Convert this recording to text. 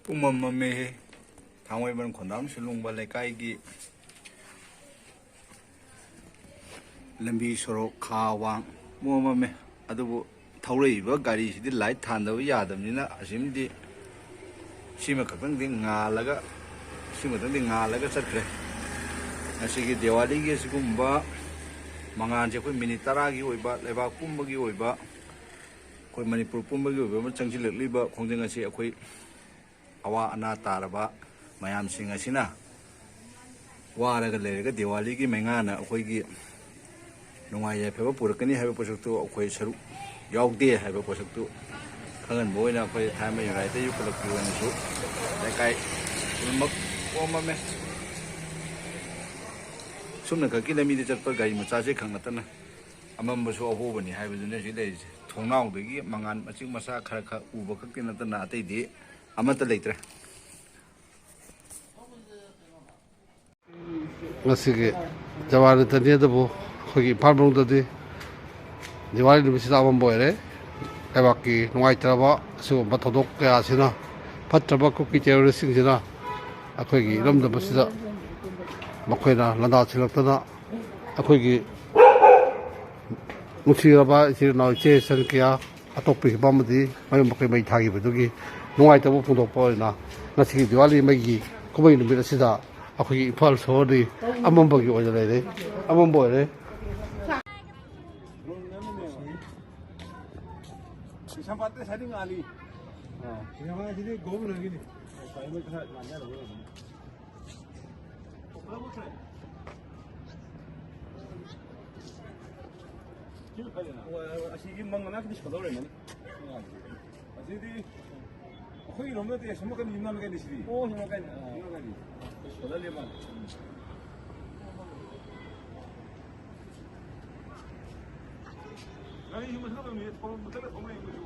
ꯄꯨꯡꯃꯝꯃꯝꯃꯦ ꯊꯥꯡꯃꯩꯕꯟ ꯈꯣꯡꯗꯥꯝ ꯁꯤꯂꯨꯡꯕ ꯂꯩꯀꯥꯏꯒꯤ ꯂꯝꯕꯤ ꯁꯣꯔꯣꯛ ꯈꯥ ꯋꯥꯡ ꯄꯨꯡꯃꯝꯃꯝꯃꯦ ꯑꯗꯨꯕꯨ ꯊꯧꯔꯛꯏꯕ ꯒꯥꯔꯤꯁꯤꯗꯤ ꯂꯥꯏꯠ ꯊꯥꯟꯗꯕ ꯌꯥꯗꯕꯅꯤꯅ ꯑꯁꯤꯃꯗꯤ ꯁꯤꯃ ꯈꯛꯇꯪꯗꯤ ꯉꯥꯜꯂꯒ ꯆꯠꯈ꯭ꯔꯦ ꯉꯁꯤꯒꯤ ꯗꯤꯋꯥꯂꯤꯒꯤ ꯑꯁꯤꯒꯨꯝꯕ ꯃꯉꯥꯟꯁꯦ ꯑꯩꯈꯣꯏ ꯃꯤꯅꯤꯠ 10ꯒꯤ ꯑꯣꯏꯕ ꯂꯩꯕꯥꯛ ꯄꯨꯝꯕꯒꯤ ꯑꯣꯏꯕ ꯑꯩꯈꯣꯏ ꯃꯅꯤꯄꯨꯔ ꯄꯨꯝꯕꯒꯤ ꯑꯣꯏꯕ ꯑꯃ ꯆꯪꯁꯤꯜꯂꯛꯂꯤꯕ ꯈꯣꯡꯖꯪ ꯑꯁꯤ ꯑꯩꯈꯣꯏ ꯑꯋꯥ ꯑꯅꯥ ꯇꯥꯔꯕ ꯃꯌꯥꯝꯁꯤꯡ ꯑꯁꯤꯅ ꯋꯥꯔꯒ ꯂꯩꯔꯒ ꯗꯤꯋꯥꯂꯤꯒꯤ ꯃꯩꯉꯥꯅ ꯑꯩꯈꯣꯏꯒꯤ ꯅꯨꯡꯉꯥꯏ ꯌꯥꯏꯐꯕ ꯄꯨꯔꯛꯀꯅꯤ ꯍꯥꯏꯕ ꯄꯣꯠꯁꯛꯇꯨ ꯑꯩꯈꯣꯏ ꯁꯔꯨꯛ ꯌꯥꯎꯗꯦ ꯍꯥꯏꯕ ꯄꯣꯠꯁꯛꯇꯨ ꯈꯪꯍꯟꯕ ꯑꯣꯏꯅ ꯑꯩꯈꯣꯏ ꯊꯥꯡꯃꯩꯕꯟ ꯌꯨꯅꯥꯏꯇꯦꯗ ꯌꯨꯠ ꯀ꯭ꯂꯕꯀꯤ ꯑꯣꯏꯅꯁꯨ ꯂꯩꯀꯥꯏ ꯄꯨꯝꯅꯃꯛ ꯄꯨꯝꯃꯝꯃꯦ ꯁꯨꯝꯅ ꯈꯛꯀꯤ ꯂꯝꯕꯤꯗ ꯆꯠꯄ ꯒꯥꯔꯤ ꯃꯆꯥꯁꯦ ꯈꯛ ꯅꯠꯇꯅ ꯑꯃꯝꯕꯁꯨ ꯑꯍꯣꯕꯅꯤ ꯍꯥꯏꯕꯗꯨꯅ ꯍꯧꯖꯤꯛ ꯂꯩꯔꯤꯁꯦ ꯊꯣꯡꯅꯥꯎꯗꯒꯤ ꯃꯉꯥꯟ ꯃꯆꯤꯛ ꯃꯆꯥ ꯈꯔ ꯎꯕ ꯈꯛꯇꯤ ꯅꯠꯇꯅ ꯑꯇꯩꯗꯤ ꯑꯃꯠꯇ ꯂꯩꯇ꯭ꯔꯦ ꯉꯁꯤꯒꯤ ꯖꯋꯥꯔ ꯅꯠꯇꯅꯤ ꯑꯗꯨꯕꯨ ꯑꯩꯈꯣꯏꯒꯤ ꯏꯝꯐꯥꯜ ꯃꯅꯨꯡꯗꯗꯤ ꯗꯤꯋꯥꯂꯤ ꯅꯨꯃꯤꯠꯁꯤꯗ ꯑꯃꯝꯕ ꯑꯣꯏꯔꯦ ꯂꯩꯕꯥꯛꯀꯤ ꯅꯨꯡꯉꯥꯏꯇ꯭ꯔꯕ ꯑꯁꯤꯒꯨꯝꯕ ꯊꯧꯗꯣꯛ ꯀꯌꯥꯁꯤꯅ ꯐꯠꯇ꯭ꯔꯕ ꯀꯨꯀꯤ ꯇꯦꯔꯣꯔꯤꯁꯁꯤꯡꯁꯤꯅ ꯑꯩꯈꯣꯏꯒꯤ ꯏꯔꯝꯗꯝ ꯑꯁꯤꯗ ꯃꯈꯣꯏꯅ ꯂꯥꯟꯗꯥꯁꯤꯜꯂꯛꯇꯨꯅ ꯑꯩꯈꯣꯏꯒꯤ ꯅꯨꯡꯁꯤꯔꯕ ꯏꯆꯤꯜ ꯏꯅꯥꯎ ꯏꯆꯦ ꯏꯆꯟ ꯀꯌꯥ ꯑꯇꯣꯞꯄ ꯑꯃꯗꯤ ꯃꯌꯨꯝ ꯃꯀꯩ ꯃꯩ ꯊꯥꯈꯤꯕꯗꯨꯒꯤ ꯅꯨꯡꯉꯥꯏꯇꯕ ꯐꯣꯡꯗꯣꯛꯄ ꯑꯣꯏꯅ ꯉꯁꯤꯒꯤ ꯗꯤꯋꯥꯂꯤ ꯃꯩꯒꯤ ꯀꯨꯝꯍꯩ ꯅꯨꯃꯤꯠ ꯑꯁꯤꯗ ꯑꯩꯈꯣꯏꯒꯤ ꯏꯝꯐꯥꯜ ꯁꯣꯍꯣꯔꯗꯤ ꯑꯃꯝꯕꯒꯤ ꯑꯣꯏꯅ ꯂꯩꯔꯦ ꯑꯃꯝꯕ ꯑꯣꯏꯔꯦ ꯑꯁꯤꯒꯤ ꯃꯪꯒꯅꯥꯛꯀꯤꯗꯤ ꯁꯣꯜꯍꯧꯔꯝꯃꯅꯤ ꯑꯁꯤꯗꯤ ꯑꯩꯈꯣꯏꯒꯤꯔꯣꯝ ꯅꯠꯇꯦ ꯁꯣꯝ ꯅꯥꯀꯟ ꯌꯨꯝ ꯅꯥꯀꯟꯅꯤ ꯁꯤꯗꯤ ꯑꯣ ꯁꯣꯝ ꯅꯥꯀꯟ ꯁꯣꯜꯍꯜꯂꯦ ꯃꯥ ꯒꯥꯔꯤ ꯃꯊꯛꯇ ꯃꯊꯛꯇ ꯊꯧꯅꯩ ꯃꯣꯏꯁꯨ